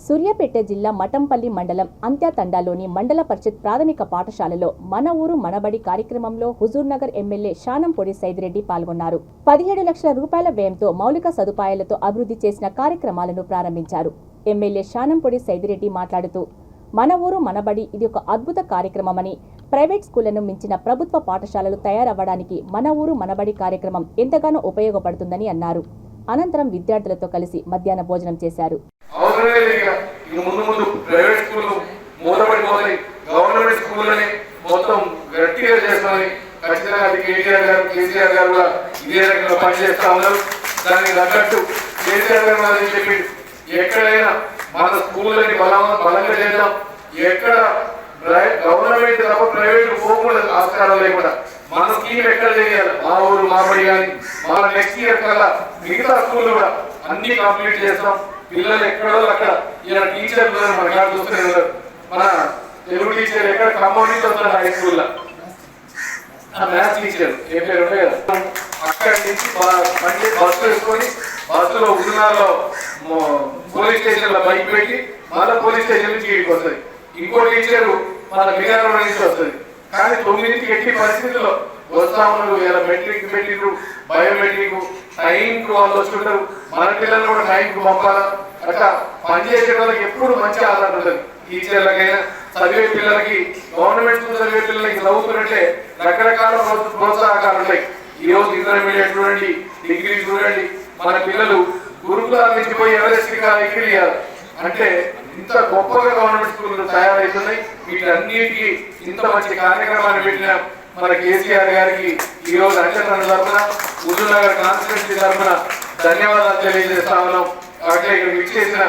సూర్యాపేట జిల్లా మఠంపల్లి మండలం అంత్యాతండాలోని మండల పరిషత్ ప్రాథమిక పాఠశాలలో మన ఊరు మనబడి కార్యక్రమంలో హుజూర్నగర్ ఎమ్మెల్యే శానంపూడి సైదిరెడ్డి పాల్గొన్నారు. 17 లక్షల రూపాయల వ్యయంతో మౌలిక సదుపాయాలతో అభివృద్ధి చేసిన కార్యక్రమాలను ప్రారంభించారు. ఎమ్మెల్యే శానంపూడి సైదిరెడ్డి మాట్లాడుతూ మన ఊరు మనబడి ఇది ఒక అద్భుత కార్యక్రమమని, ప్రైవేట్ స్కూళ్లను మించిన ప్రభుత్వ పాఠశాలలు తయారవ్వడానికి మన ఊరు మనబడి కార్యక్రమం ఎంతగానో ఉపయోగపడుతుందని అన్నారు. అనంతరం విద్యార్థులతో కలిసి మధ్యాహ్న భోజనం చేశారు. ప్రైవేట్ స్కూల్ మూతపడిపోతాయి, గవర్నమెంట్ స్కూళ్ళని మొత్తం గట్టిగా చేస్తామని ఖచ్చితంగా అది కేసీఆర్ గారు కూడా ఇదే రకంగా పనిచేస్తా ఉన్నారు. దానికి తగ్గట్టు కేసీఆర్ గారు అని చెప్పి ఎక్కడైనా మన స్కూళ్ళని బలంగా చేద్దాం, ఎక్కడ గవర్నమెంట్ తప్ప ప్రైవేట్ పోకుండా ఆస్కారం లేకుండా మన స్కీమ్ ఎక్కడ చేయాలి, మా ఊరు మాబడి కానీ మన నెక్స్ట్ ఇయర్ కల్లా మిగతా స్కూల్ కూడా అన్ని కంప్లీట్ చేస్తాం. పిల్లలు ఎక్కడో అక్కడ ఇలా టీచర్లు మన కాడ చూస్తూనే ఉన్నారు. మన తెలుగు టీచర్ ఎక్కడ ఖమ్మం నుంచి వస్తారు హై స్కూల్లో, మ్యాథ్స్ టీచర్ ఏ పేరు ఉంటాయి కదా, అక్కడి నుంచి బస్సు వేసుకొని బస్సులో ఉదనాల్లో పోలీస్ స్టేషన్ లో బైక్ పెట్టి మళ్ళీ పోలీస్ స్టేషన్ నుంచి ఇంటికి వస్తుంది. ఇంకో టీచరు మన మిగతా నుంచి వస్తుంది. కానీ 9కి ఎట్టి పరిస్థితుల్లో వస్తా ఉన్నారు. ఇలా మెట్రిక్ పెట్టిండ్రు, బయోమెట్రిక్ టైంకు వాళ్ళు వస్తుంటారు. మన పిల్లలు కూడా టైంకు పంపాలా. అట్లా పనిచేసే వాళ్ళకి ఎప్పుడు మంచి ఆధారం ఉంటుంది. టీచర్లకైనా చదివే పిల్లలకి, గవర్నమెంట్ స్కూల్ చదివే పిల్లలకి చదువుతున్నట్టే రకరకాల ప్రోత్సాహకాలు ఉంటాయి. ఈ రోజు ఇంటర్మీడియట్ చూడండి, డిగ్రీ చూడండి, మన పిల్లలు గురుకులాల నుంచి పోయి ఎవరెస్ట్కి డిగ్రీ చేయాలి అంటే ఇంత గొప్పగా గవర్నమెంట్ స్కూళ్ళు తయారవుతున్నాయి. వీటన్నిటికీ ఇంత మంచి కార్యక్రమాన్ని పెట్టిన మన కేసీఆర్ గారికి ఈ రోజు అంచనా తరఫున, హుజూర్నగర్ కాన్స్టిట్యూన్సీ తరఫున ధన్యవాదాలు తెలియజేస్తా ఉన్నాం. అట్లే ఇక్కడ విచ్చేసిన